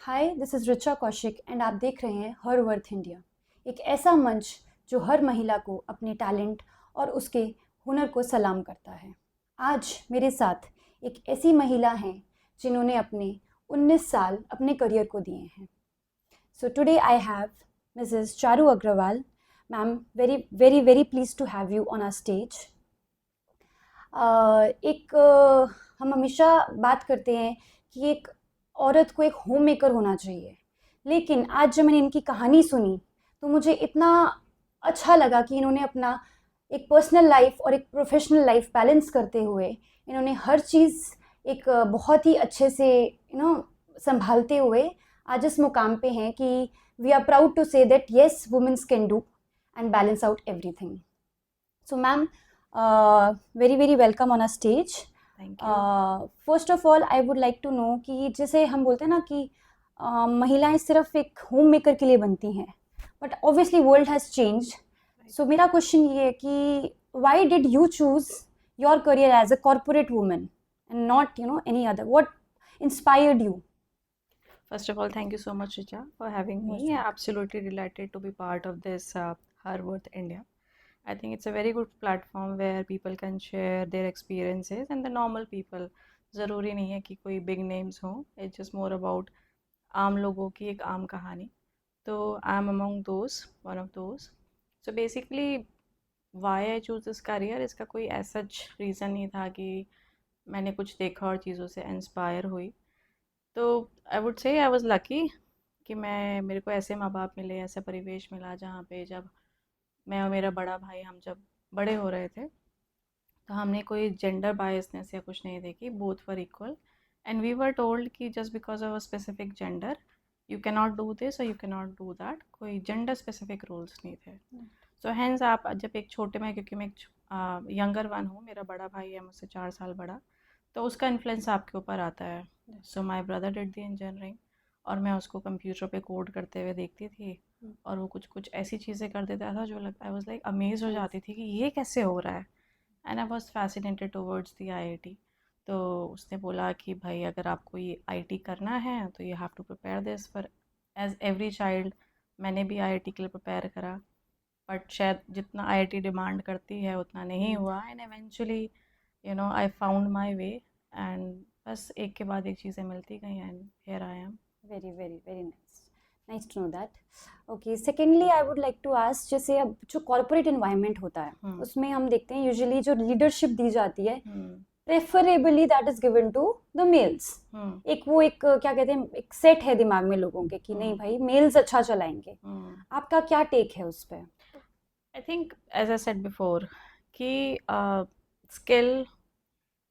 Hi, this is Richa Kaushik and आप देख रहे हैं हर वर्थ इंडिया, एक ऐसा मंच जो हर महिला को अपने टैलेंट और उसके हुनर को सलाम करता है। आज मेरे साथ एक ऐसी महिला हैं जिन्होंने अपने 19 साल अपने करियर को दिए हैं। So today I have Mrs Charu Agarwal. Ma'am, very very very please to have you on our stage. हम हमेशा बात करते हैं कि एक औरत को एक होम मेकर होना चाहिए, लेकिन आज जब मैंने इनकी कहानी सुनी तो मुझे इतना अच्छा लगा कि इन्होंने अपना एक पर्सनल लाइफ और एक प्रोफेशनल लाइफ बैलेंस करते हुए इन्होंने हर चीज़ एक बहुत ही अच्छे से संभालते हुए आज इस मुकाम पे हैं कि we are proud to say that yes womens can do and balance out everything. So, ma'am, very very welcome on our stage. Thank you. First of all, I would like to know कि जैसे हम बोलते हैं ना कि महिलाएं सिर्फ एक होम मेकर के लिए बनती हैं, but obviously world has change. So मेरा क्वेश्चन ये है कि why did you choose your career as a corporate woman and not any other? What inspired you? First of all, thank you so much, Richa, for having Most me. welcome. Absolutely delighted to be part of this Her Worth India. I think it's a very good platform where people can share their experiences and the normal people. ज़रूरी नहीं है कि कोई big names हो. It's just more about आम लोगों की एक आम कहानी. तो I'm among those, one of those. So basically, why I choose this career, इसका कोई ऐसा रीज़न नहीं था कि मैंने कुछ देखा और चीज़ों से इंस्पायर हुई. तो आई वुड से आई वाज लकी कि मैं मेरे को ऐसे माँ बाप मिले, ऐसा परिवेश मिला जहाँ पे जब मैं और मेरा बड़ा भाई हम जब बड़े हो रहे थे तो हमने कोई जेंडर बायसनेस या कुछ नहीं देखी, both were equal and we were told कि just because of a specific gender you can not do this और you can not do that, कोई जेंडर स्पेसिफिक रूल्स नहीं थे. सो हैंस आप जब एक छोटे में, क्योंकि मैं एक यंगर वन हूँ, मेरा बड़ा भाई है मुझसे 4 साल बड़ा, तो उसका इन्फ्लुएंस आपके ऊपर आता है. So my brother did the engineering और मैं उसको कंप्यूटर पे कोड करते हुए देखती थी और वो कुछ कुछ ऐसी चीज़ें कर देता था जो आई वाज लाइक अमेज हो जाती थी कि ये कैसे हो रहा है. And I was fascinated towards the IIT. तो उसने बोला कि भाई अगर आपको ये IT करना है तो you have to prepare this for as every child. मैंने भी IIT के लिए प्रिपेयर करा, बट शायद जितना IIT डिमांड करती है उतना नहीं हुआ. And eventually I found my way and बस एक के बाद एक चीज़ें मिलती गई and here I am. Very, very, very nice. Nice to know that. Okay, secondly, I would like to ask, जैसे अब जो कॉर्पोरेट इन्वायरमेंट होता है उसमें हम देखते हैं यूजुअली जो लीडरशिप दी जाती है preferably that is given to the males. एक वो एक क्या कहते हैं, एक सेट है दिमाग में लोगों के कि नहीं भाई मेल्स अच्छा चलाएंगे। आपका क्या टेक है उस पर? I think as I said before कि स्किल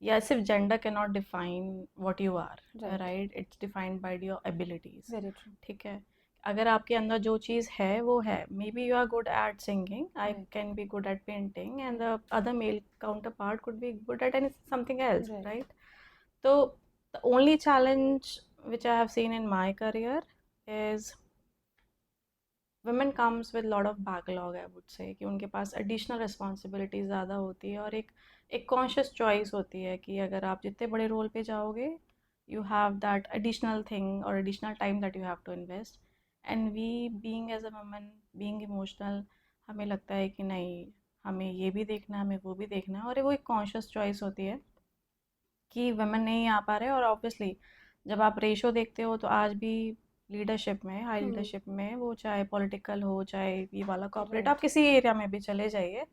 या सिर्फ gender can not define what you are, right. It's defined by your abilities. Very true. ठीक है, अगर आपके अंदर जो चीज़ है वो है, maybe you are good at singing, I can be good at painting and the other male counter part could be good at any something else, right. तो the only challenge which I have seen in my career is women comes with lot of backlog, I would say, कि उनके पास additional responsibility ज़्यादा होती है और एक conscious choice होती है कि अगर आप जितने बड़े रोल पे जाओगे you have that additional thing or additional time that you have to invest. And we being as a woman, being emotional, हमें लगता है कि नहीं, हमें ये भी देखना है, हमें वो भी देखना है, और वो एक conscious choice होती है कि वुमेन नहीं आ पा रहे. और ऑब्वियसली जब आप रेशो देखते हो तो आज भी लीडरशिप में, हाई लीडरशिप में, वो चाहे पॉलिटिकल हो चाहे ये वाला कॉर्पोरेट, आप किसी एरिया में भी चले जाइए,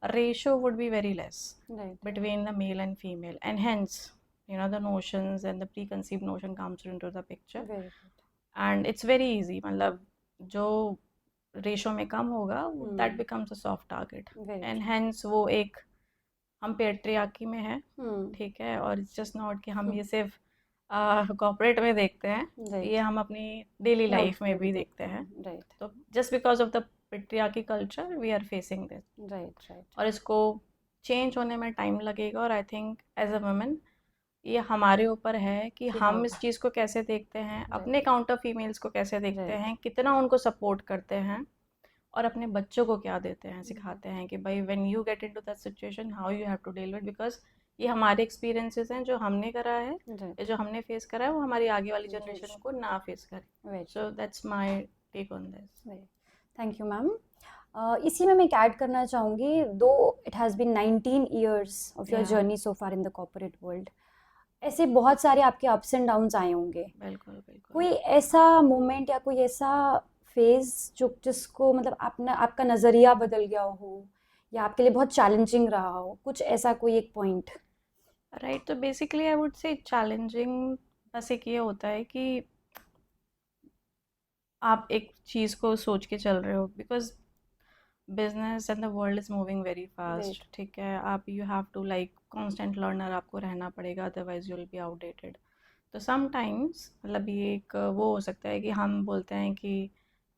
ratio would be very less between the male and female, and hence the notions and the preconceived notion comes into the picture. And it's very easy, मतलब जो रेशो में कम होगा that becomes a soft target. And hence वो एक हम patriarchy में हैं, ठीक है, और इट्स जस्ट नॉट कि हम ये सिर्फ कॉर्पोरेट में देखते हैं, ये हम अपनी डेली लाइफ में भी देखते हैं. तो just because of the patriarchy culture we are facing this, right. और इसको चेंज होने में टाइम लगेगा, और I think as a woman ये हमारे ऊपर है कि हम इस चीज़ को कैसे देखते हैं, अपने काउंटर फीमेल्स को कैसे देखते हैं, कितना उनको सपोर्ट करते हैं, और अपने बच्चों को क्या देते हैं, सिखाते हैं कि भाई when you get into that situation how you have to deal with, because ये हमारे एक्सपीरियंसेस हैं जो हमने करा है राइट या जो हमने फेस करा है, वो हमारी आगे वाली जनरेशन जनरेशन को ना फेस करे. Right so that's my take on this. Thank you ma'am इसी में मैं एक ऐड करना चाहूँगी though it has been 19 years of your या journey so far in the corporate world ऐसे बहुत सारे आपके अप्स एंड डाउन्स आए होंगे बिल्कुल बिल्कुल. कोई ऐसा मोमेंट या कोई ऐसा फेज जो जिसको मतलब आपने आपका नज़रिया बदल गया हो या आपके लिए बहुत चैलेंजिंग रहा हो कुछ ऐसा कोई एक पॉइंट राइट. तो बेसिकली आई वुड से चैलेंजिंग बस एक ये होता है कि आप एक चीज़ को सोच के चल रहे हो, because business and the world is moving very fast. Right ठीक है, आप you have to like constant learner आपको रहना पड़ेगा, otherwise you will be outdated. तो समटाइम्स मतलब ये एक वो हो सकता है कि हम बोलते हैं कि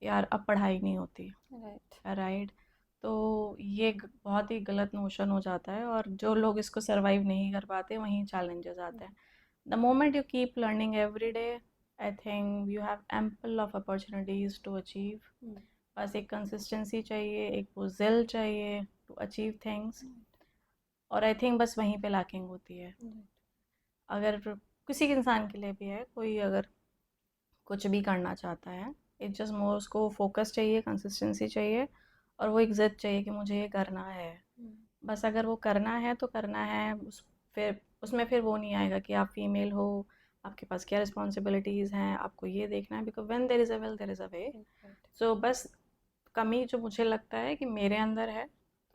यार अब पढ़ाई नहीं होती. Right right. तो ये बहुत ही गलत नोशन हो जाता है, और जो लोग इसको सरवाइव नहीं कर पाते वहीं चैलेंजेस आते हैं. The moment you keep learning every day, I think you have ample of opportunities to achieve. बस एक कंसिस्टेंसी चाहिए, एक वो ज़िल चाहिए टू अचीव थिंग्स. और आई थिंक बस वहीं पे लैकिंग होती है. अगर किसी इंसान के लिए भी है, कोई अगर कुछ भी करना चाहता है, इट जस्ट मोर उसको फोकस चाहिए, कंसिस्टेंसी चाहिए, और वो एक ज़िद चाहिए कि मुझे ये करना है. बस अगर वो करना है तो करना है. फिर उसमें फिर वो नहीं आएगा कि आप फीमेल हो, आपके पास क्या रिस्पॉन्सिबिलिटीज़ हैं, आपको ये देखना है. Because when there is a will there is a way. So बस कमी जो मुझे लगता है कि मेरे अंदर है,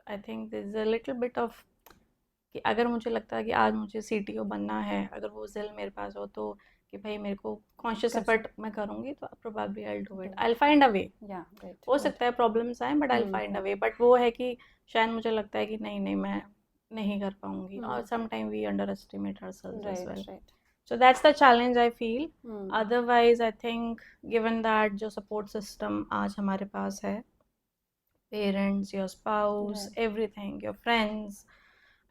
I think this is a little bit of कि अगर मुझे लगता है कि आज मुझे सीटीओ बनना है, अगर वो ज़िल मेरे पास हो तो कि भाई मेरे को कॉन्शियस कर एफर्ट मैं करूँगी, तो probably I will do it, I will find a way. या राइट हो सकता है प्रॉब्लम्स आए, but I will find a way. But वो है कि शायद मुझे लगता है कि नहीं नहीं मैं नहीं कर पाऊंगी, और sometime we underestimate ourselves as right well. Right So that's the challenge I feel. Otherwise, I think given that जो support system आज हमारे पास है, parents, your spouse, right everything, your friends,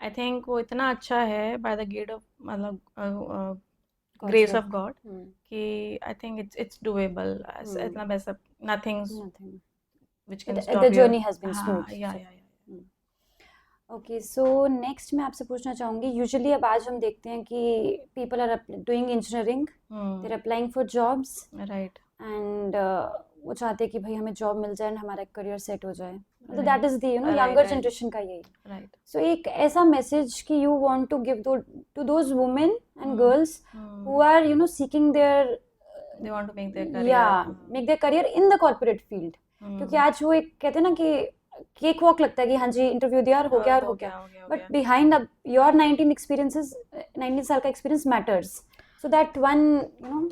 I think वो इतना अच्छा है by the gate of मतलब God's grace grace of God कि I think it's doable. इतना वैसा nothing's nothing which can the stop you. Journey has been हाँ, smooth yeah. Okay so next मैं आपसे पूछना चाहूँगी यूजुअली अब आज हम देखते हैं कि people are doing engineering they are applying for jobs Right. And वो चाहते हैं कि भाई हमें जॉब मिल जाए एंड हमारा करियर सेट हो जाए मतलब Right. That is the Right, younger right. Generation का यही Right. सो एक ऐसा मैसेज कि you want to give to those women and girls who are seeking their They want to make their career. या make their career in the corporate field क्योंकि आज वो एक कहते हैं ना कि केक वॉक लगता है कि हाँ जी इंटरव्यू दिया और हो गया और हो गया हो गया. बट बिहाइंड योर 19 एक्सपीरियंसेस 19 साल का experience matters so that one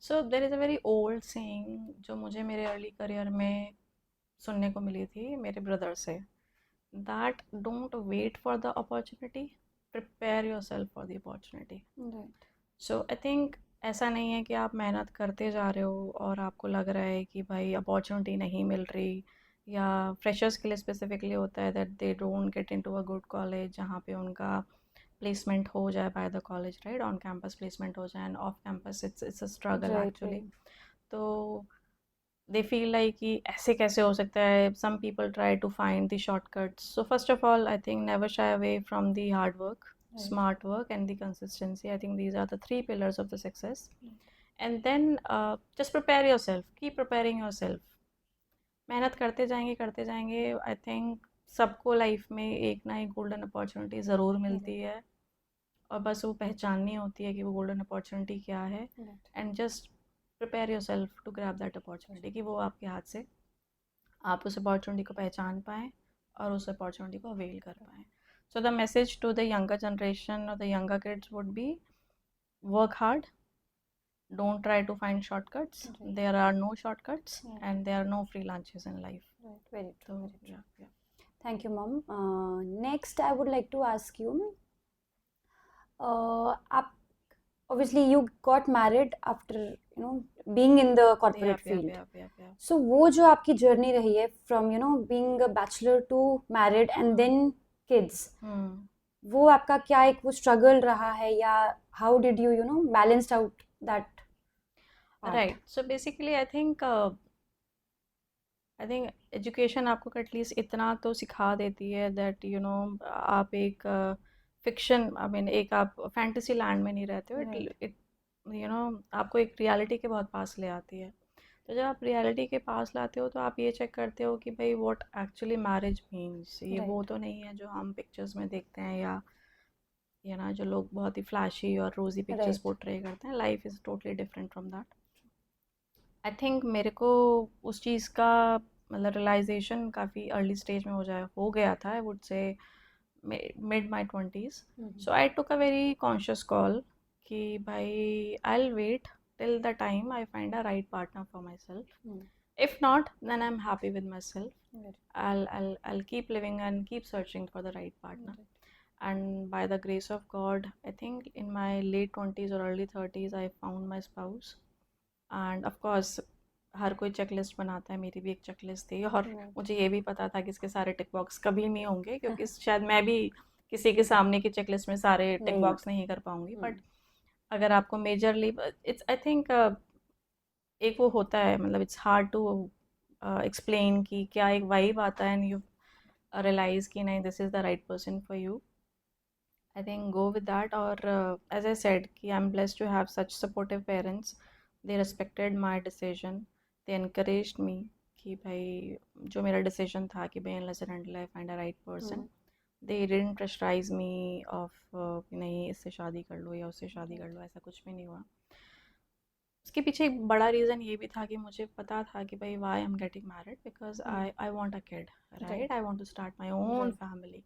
So there is a very old saying जो मुझे मेरे अर्ली करियर में सुनने को मिली थी मेरे ब्रदर से, that don't wait for the opportunity, prepare yourself for the opportunity. So I think ऐसा नहीं है कि आप मेहनत करते जा रहे हो और आपको लग रहा है कि भाई अपॉर्चुनिटी नहीं मिल रही, या फ्रेशर्स के लिए स्पेसिफिकली होता है that they don't get into a good college जहाँ पे उनका प्लेसमेंट हो जाए by the college, right. On campus placement हो जाए, end off campus it's a struggle actually. तो दे फील लाइक कि ऐसे कैसे हो सकता है. Some people try to find the shortcuts. So first of all I think never shy away from the hard work, smart work, and the consistency. I think these are the three pillars of the success. And then just prepare yourself, keep preparing yourself. मेहनत करते जाएंगे. I think सबको life में एक ना एक golden opportunity ज़रूर मिलती है, और बस वो पहचाननी होती है कि वो गोल्डन अपॉर्चुनिटी क्या है, and just prepare yourself to grab that opportunity कि वो आपके हाथ से आप उस अपॉर्चुनिटी को पहचान पाएँ और उस अपॉर्चुनिटी को अवेल कर पाएँ. So the message to the younger generation or the younger kids would be work hard, don't try to find shortcuts. There are no shortcuts, and there are no free lunches in life. Very true. So, yeah. Thank you, Mom. Next, I would like to ask you, obviously you got married after being in the corporate field. So वो जो आपकी journey रही है from being a bachelor to married and then kids, वो आपका क्या एक वो struggle रहा है, या how did you balanced out that part? Right. So basically I think education आपको एटलीस्ट इतना तो सिखा देती है that आप एक फिक्शन, आई मीन एक आप फैंटेसी लैंड में नहीं रहते हो, Right. इट आपको एक रियलिटी के बहुत पास ले आती है। तो जब आप रियलिटी के पास लाते हो तो आप ये चेक करते हो कि भाई व्हाट एक्चुअली मैरिज मीन्स, ये वो Right. तो नहीं है जो हम पिक्चर्स में देखते हैं, या जो लोग बहुत ही फ्लैशी और रोजी पिक्चर्स Right. पोर्ट्रे करते हैं। Life is totally different from that. I think मेरे को उस चीज़ का मतलब रियलाइजेशन काफ़ी अर्ली स्टेज में हो गया था, I would say mid my 20s। So I took a very conscious call कि भाई I will wait till the time I find a right partner for myself. Mm. If not, then I'm happy with myself. Right. I'll keep living and keep searching for the right partner. Right. And by the grace of God, I think in my late 20s or early 30s, I found my spouse. And of course, हर कोई checklist बनाता है, मेरी भी एक checklist थी, और Right. मुझे ये भी पता था कि इसके सारे टिक बॉक्स कभी नहीं होंगे, क्योंकि शायद मैं भी किसी के सामने की चेकलिस्ट में सारे टिक नहीं बॉक्स नहीं कर पाऊंगी। हम्म, बट अगर आपको मेजरली, इट्स आई थिंक एक वो होता है, मतलब इट्स हार्ड टू एक्सप्लेन कि क्या एक वाइब आता है एंड यू रियलाइज कि नहीं, this is the right person for you. I think go with that. और एज आई सेड कि I am blessed to have such supportive parents. They respected my decision, they encouraged me कि भाई जो मेरा decision था कि भाई unless and until I find a right person, they didn't pressurize me of नहीं इससे शादी कर लो या उससे शादी कर लो, ऐसा कुछ भी नहीं हुआ। उसके पीछे एक बड़ा रीज़न ये भी था कि मुझे पता था कि भाई why I am getting married, because I want a kid, right? I want to start my own family.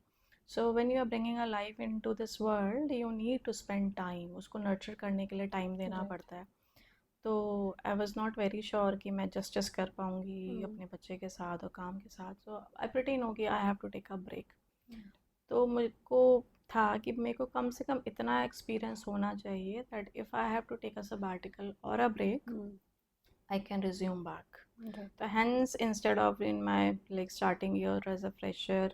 So when you are bringing a life into this world, you need to spend time, उसको nurture करने के लिए time देना पड़ता है। तो I was not very sure कि मैं जस्टिस कर पाऊँगी अपने बच्चे के साथ और काम के साथ। सो आई प्रिटी नो कि I have to take a break. तो मुझको था कि मेरे को कम से कम इतना एक्सपीरियंस होना चाहिए that if I have to take a sabbatical और a break, I can resume back. तो hence instead of in my like starting year as a fresher,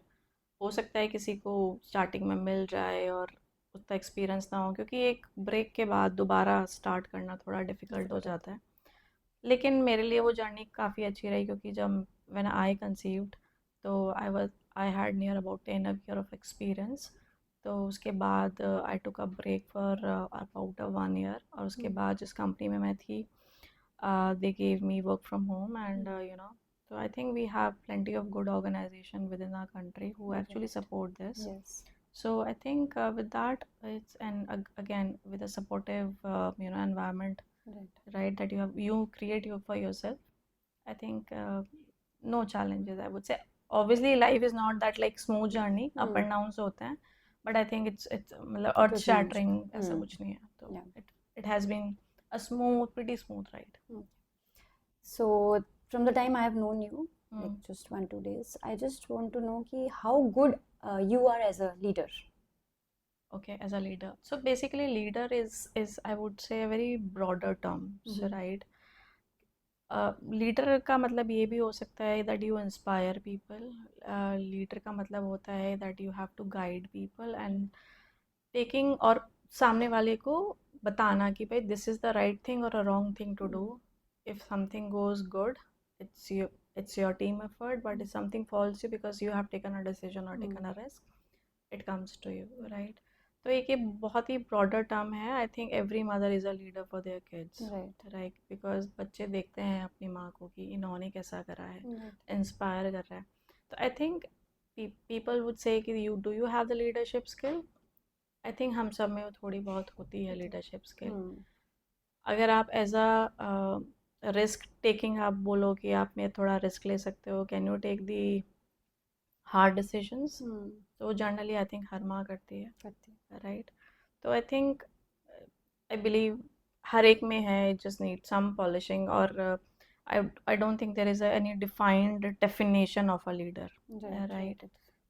हो सकता है किसी को स्टार्टिंग में मिल जाए और उतना एक्सपीरियंस ना हो, क्योंकि एक ब्रेक के बाद दोबारा स्टार्ट करना थोड़ा डिफ़िकल्ट हो जाता है। लेकिन मेरे लिए वो जर्नी काफ़ी अच्छी रही, क्योंकि जब व्हेन आई कंसीव्ड, तो I had near about 10 year of experience. तो उसके बाद I took a break for about 1 year, और उसके बाद जिस कंपनी में मैं थी, they gave me work from home and so I think we have plenty of good organization within our country who actually support this. Yes. So I think with that, it's again with a supportive environment, right, that you create for yourself. I think no challenges, I would say. Obviously life is not that like smooth journey, up and downs होते हैं, but I think it's मतलब earth shattering ऐसा कुछ नहीं है। तो it has been a pretty smooth ride. So from the time I have known you, like just 1-2 days, I just want to know कि how good you are as a leader. Okay, as a leader. So basically, leader is I would say a very broader term, so right? Leader का मतलब ये भी हो सकता है that you inspire people. Leader का मतलब होता है that you have to guide people and taking, और सामने वाले को बताना कि भाई this is the right thing और a wrong thing to do. If something goes good, it's your team effort, but if something falls you because you have taken a decision or taken a risk, it comes to you, right? तो एक ये बहुत ही broader term है। I think every mother is a leader for their kids, right? Because बच्चे देखते हैं अपनी माँ को कि इन्होंने कैसा करा है, इंस्पायर कर रहा है। तो I think people would say कि you have the leadership skill. I think हम सब में वो थोड़ी बहुत होती है लीडरशिप स्किल। अगर आप एज अ रिस्क टेकिंग आप बोलो कि आप में थोड़ा रिस्क ले सकते हो, can you take the hard decisions, तो जनरली आई थिंक हर माँ करती है, राइट? तो आई थिंक आई बिलीव हर एक में है, जस्ट नीड सम पॉलिशिंग। और I don't think there is any defined definition of a leader, right?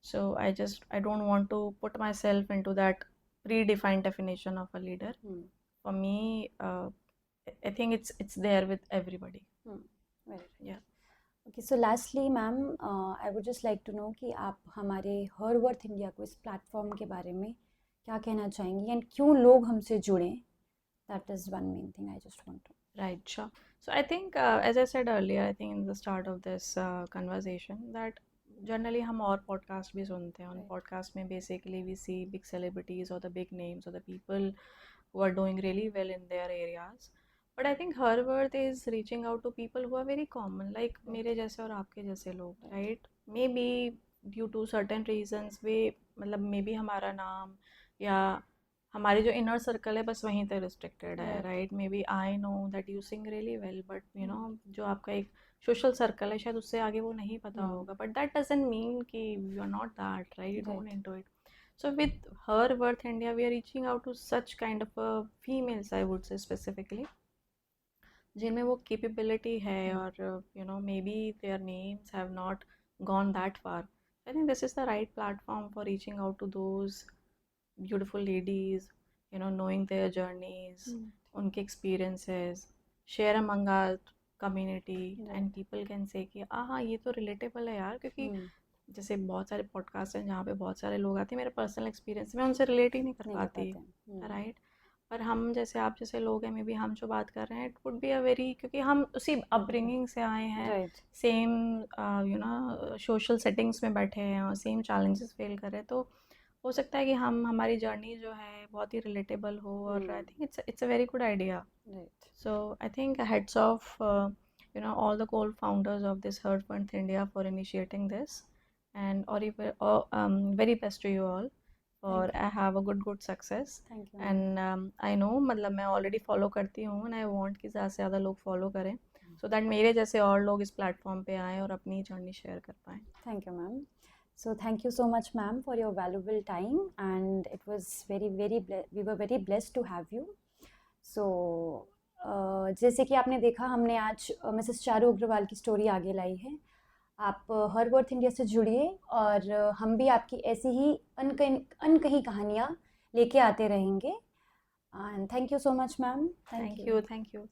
So I don't want to put myself into that predefined definition of a leader. For me, I think it's there with everybody. Yeah. Okay, so lastly, ma'am, I would just like to know कि आप हमारे हर worth India को इस platform के बारे में क्या कहना चाहेंगी एंड क्यों लोग हमसे जुड़ें? That is one main thing I just want to. Right, sure. So I think, as I said earlier, I think in the start of this conversation, that generally हम और पॉडकास्ट भी सुनते हैं, उन Right. पॉडकास्ट में basically we see big celebrities और the big names और the people who are doing really well in their areas. But I think her worth is reaching out to people who are very common, like Right. मेरे जैसे और आपके जैसे लोग, Right. right? Maybe due to certain reasons वे मतलब may be हमारा नाम या हमारी जो इनर सर्कल है बस वहीं तक रिस्ट्रिक्टेड है, Right. Right? Maybe I know that you sing really well, but you know जो आपका एक सोशल सर्कल है शायद उससे आगे वो नहीं पता होगा, बट दैट डजंट मीन कि you are not that, right? Don't Right. Into it. So with Her Worth India, we are reaching out to such kind of females, I would say specifically, जिनमें वो capability है और you know maybe their names have not gone that far. I think this is the right platform for reaching out to those beautiful ladies, you know, knowing their journeys, उनके experiences, share among our community, Right. and people can say कि हाँ ये तो relatable है यार, क्योंकि जैसे बहुत सारे पॉडकास्ट हैं जहाँ पे बहुत सारे लोग आते हैं, मेरे पर्सनल एक्सपीरियंस मैं उनसे रिलेट ही नहीं कर नहीं कर पाती, पाते हैं. राइट? पर हम जैसे आप जैसे लोग हैं, मे बी हम जो बात कर रहे हैं it would be a very, क्योंकि हम उसी अपब्रिंगिंग से आए हैं, Right. Same you know social settings में बैठे हैं और सेम चैलेंजेस फेल कर रहे हैं, तो हो सकता है कि हम हमारी जर्नी जो है बहुत ही रिलेटेबल हो, और I think it's a very good idea. Right. So I think heads off, you know, all the co-founders of this Heart Month India for initiating this, and very best to you all for Thank you. I have a good success. Thank you. And I know मतलब मैं already follow करती हूँ, and I want कि ज़्यादा से ज़्यादा लोग follow करें, so that मेरे जैसे और लोग इस platform पे आएँ और अपनी journey share कर पाएँ. Thank you, ma'am. So thank you so much, ma'am, for your valuable time, and it was we were very blessed to have you. So जैसे कि आपने देखा, हमने आज मिसेस चारू अग्रवाल की स्टोरी आगे लाई है. आप हर वर्थ इंडिया से जुड़िए, और हम भी आपकी ऐसी ही अनकही कहानियाँ लेके आते रहेंगे. And thank you so much, ma'am. Thank you.